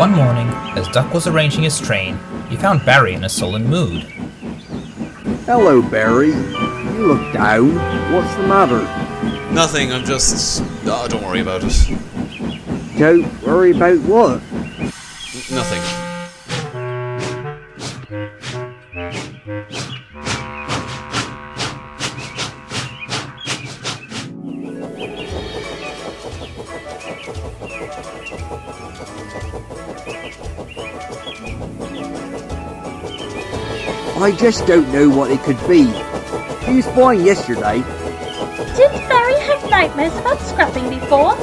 One morning, as Duck was arranging his train, he found Barry in a sullen mood. Hello, Barry. You look down. What's the matter? Nothing, I'm just... Oh, don't worry about it. Don't worry about what? Nothing. I just don't know what it could be. He was fine yesterday. Did Barry have nightmares about scrapping before?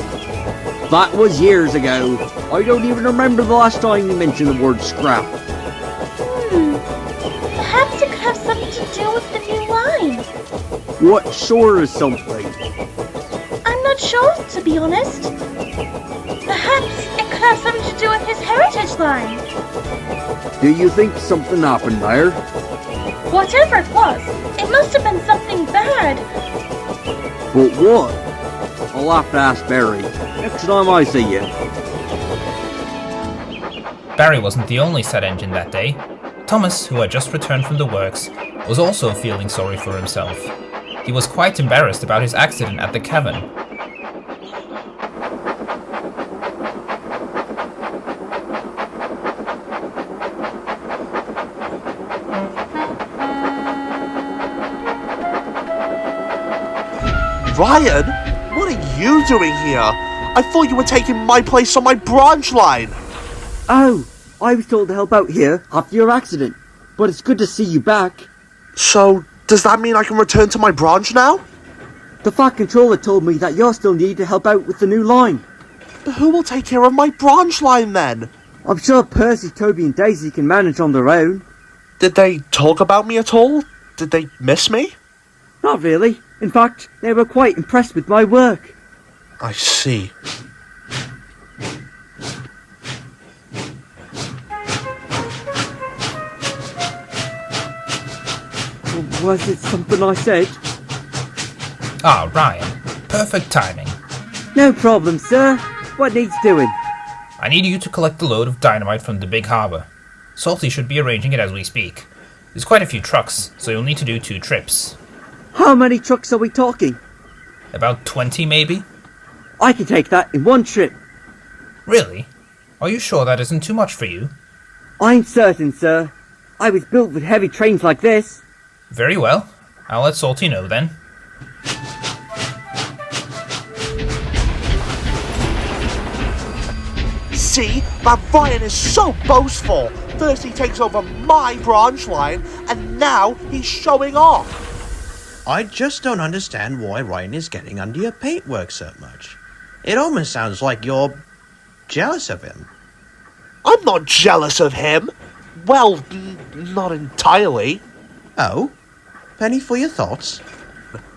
That was years ago. I don't even remember the last time you mentioned the word scrap. Perhaps it could have something to do with the new line. What sort of something? I'm not sure, to be honest. Perhaps it could have something to do with his heritage line. Do you think something happened there? Whatever it was, it must have been something bad. But what? I'll have to ask Barry next time I see you. Barry wasn't the only sad engine that day. Thomas, who had just returned from the works, was also feeling sorry for himself. He was quite embarrassed about his accident at the cavern. Ryan, what are you doing here? I thought you were taking my place on my branch line. Oh, I was told to help out here after your accident, but it's good to see you back. So, does that mean I can return to my branch now? The Fat Controller told me that you're still needed to help out with the new line. But who will take care of my branch line then? I'm sure Percy, Toby and Daisy can manage on their own. Did they talk about me at all? Did they miss me? Not really. In fact, they were quite impressed with my work. I see. Was it something I said? Ah, Ryan. Perfect timing. No problem, sir. What needs doing? I need you to collect the load of dynamite from the big harbour. Salty should be arranging it as we speak. There's quite a few trucks, so you'll need to do 2 trips. How many trucks are we talking? About 20, maybe? I can take that in one trip. Really? Are you sure that isn't too much for you? I'm certain, sir. I was built with heavy trains like this. Very well. I'll let Salty know then. See? That Ryan is so boastful. First he takes over my branch line, and now he's showing off. I just don't understand why Ryan is getting under your paintwork so much. It almost sounds like you're jealous of him. I'm not jealous of him. Well, not entirely. Oh? Penny for your thoughts?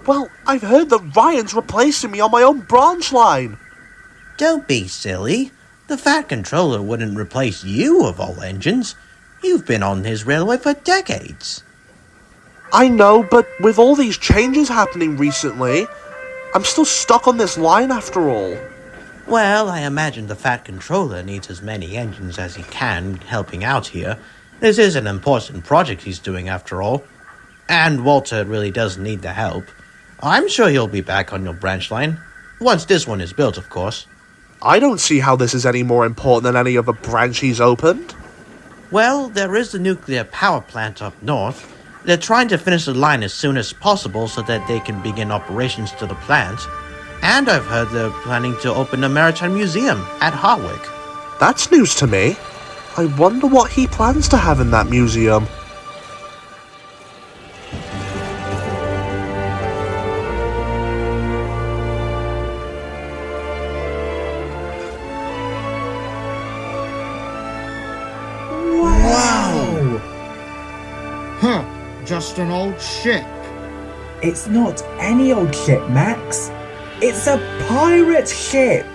Well, I've heard that Ryan's replacing me on my own branch line. Don't be silly. The Fat Controller wouldn't replace you of all engines. You've been on his railway for decades. I know, but with all these changes happening recently, I'm still stuck on this line after all. Well, I imagine the Fat Controller needs as many engines as he can helping out here. This is an important project he's doing after all. And Walter really does need the help. I'm sure he'll be back on your branch line. Once this one is built, of course. I don't see how this is any more important than any other branch he's opened. Well, there is the nuclear power plant up north. They're trying to finish the line as soon as possible so that they can begin operations to the plant. And I've heard they're planning to open a maritime museum at Harwick. That's news to me. I wonder what he plans to have in that museum. Wow! Huh, just an old ship. It's not any old ship, Max. It's a pirate ship.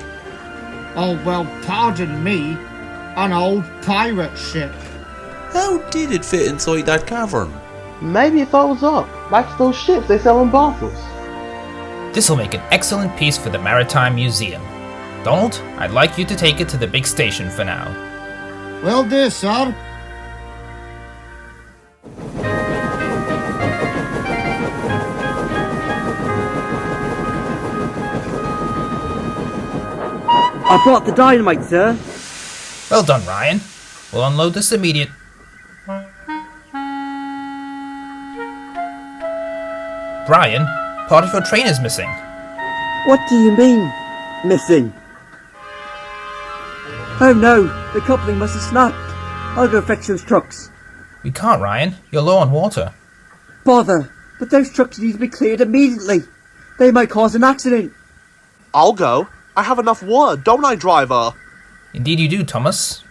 Oh, well, pardon me. An old pirate ship. How did it fit inside that cavern? Maybe it follows up, back to those ships they sell in bottles. This'll make an excellent piece for the Maritime Museum. Donald, I'd like you to take it to the big station for now. Will do, sir. I brought the dynamite, sir. Well done, Ryan. We'll unload this immediate. Brian, part of your train is missing. What do you mean, missing? Oh no, the coupling must have snapped. I'll go fetch those trucks. We can't, Ryan. You're low on water. Bother, but those trucks need to be cleared immediately. They might cause an accident. I'll go. I have enough water, don't I, driver? Indeed you do, Thomas.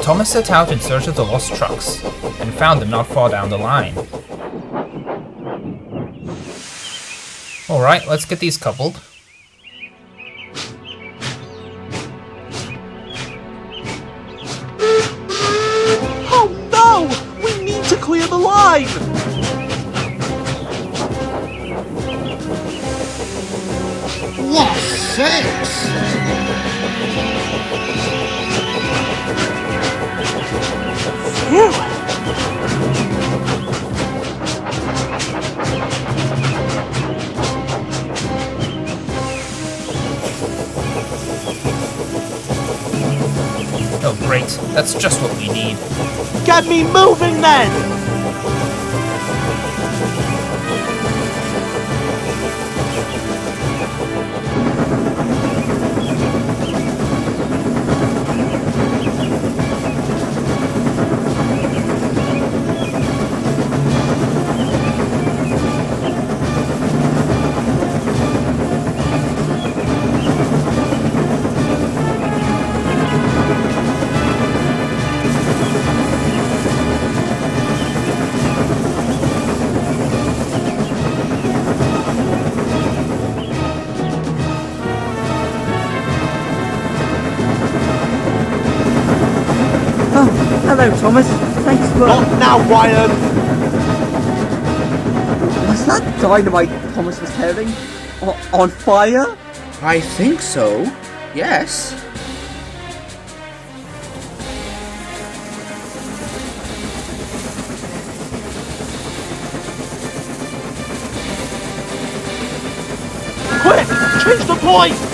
Thomas set out in search of the lost trucks, and found them not far down the line. Alright, let's get these coupled. Oh no! We need to clear the line! What sakes! Phew! Oh great, that's just what we need. Get me moving then! Hello, Thomas. Thanks for... Not now, Ryan! Was that dynamite Thomas was carrying on fire? I think so. Yes. Quick! Change the points!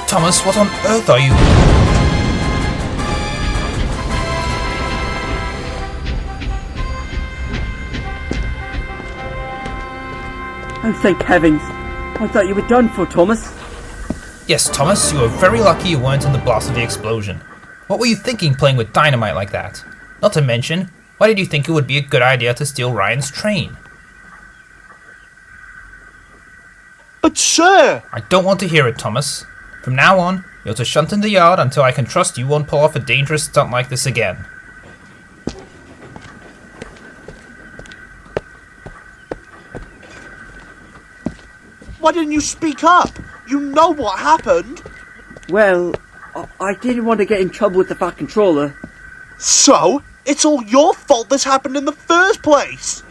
Thomas, what on earth are you? Oh, thank heavens. I thought you were done for, Thomas. Yes, Thomas, you were very lucky you weren't in the blast of the explosion. What were you thinking playing with dynamite like that? Not to mention, why did you think it would be a good idea to steal Ryan's train? But sir! I don't want to hear it, Thomas. From now on, you're to shunt in the yard until I can trust you won't pull off a dangerous stunt like this again. Why didn't you speak up? You know what happened. Well, I didn't want to get in trouble with the Fat Controller. So, it's all your fault this happened in the first place.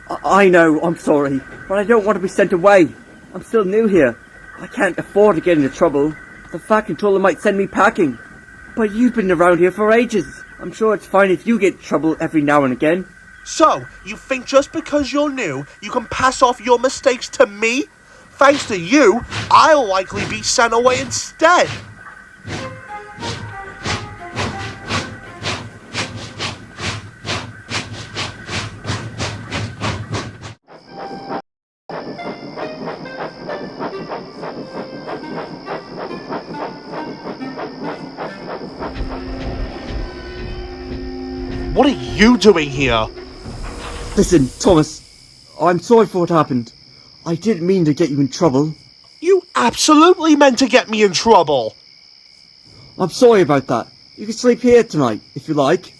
I know, I'm sorry, but I don't want to be sent away. I'm still new here. I can't afford to get into trouble. The Fat Controller might send me packing. But you've been around here for ages. I'm sure it's fine if you get in trouble every now and again. So, you think just because you're new, you can pass off your mistakes to me? Thanks to you, I'll likely be sent away instead. What are you doing here? Listen, Thomas, I'm sorry for what happened. I didn't mean to get you in trouble. You absolutely meant to get me in trouble. I'm sorry about that. You can sleep here tonight, if you like.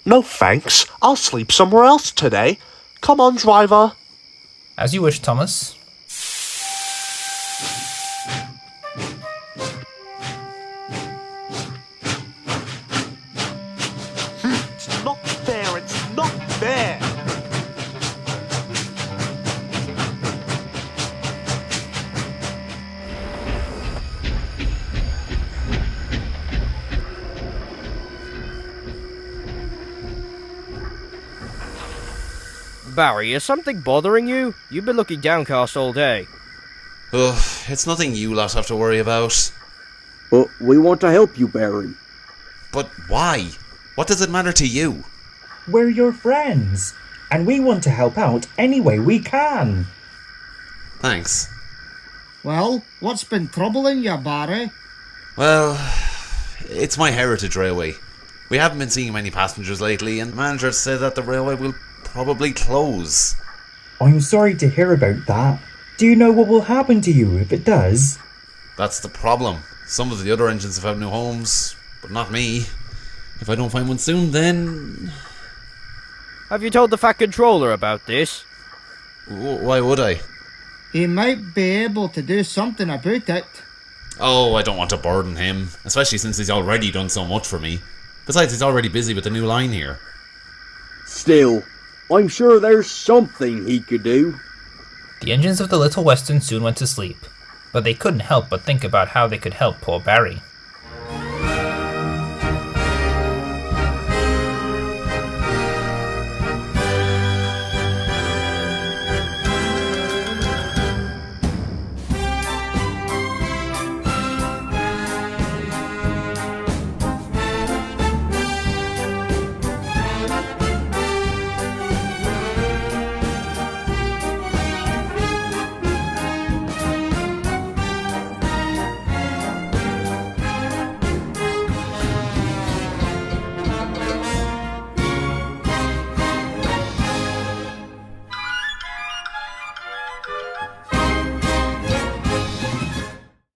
No thanks. I'll sleep somewhere else today. Come on, driver. As you wish, Thomas. It's not fair. It's not fair. Barry, is something bothering you? You've been looking downcast all day. Ugh, it's nothing you lot have to worry about. But we want to help you, Barry. But why? What does it matter to you? We're your friends, and we want to help out any way we can. Thanks. Well, what's been troubling you, Barry? Well, it's my Heritage Railway. We haven't been seeing many passengers lately, and the manager said that the railway will probably close. I'm sorry to hear about that. Do you know what will happen to you if it does? That's the problem. Some of the other engines have found new homes, but not me. If I don't find one soon, then... Have you told the Fat Controller about this? Why would I? He might be able to do something about it. Oh, I don't want to burden him, especially since he's already done so much for me. Besides, he's already busy with the new line here. Still, I'm sure there's something he could do. The engines of the Little Western soon went to sleep, but they couldn't help but think about how they could help poor Barry.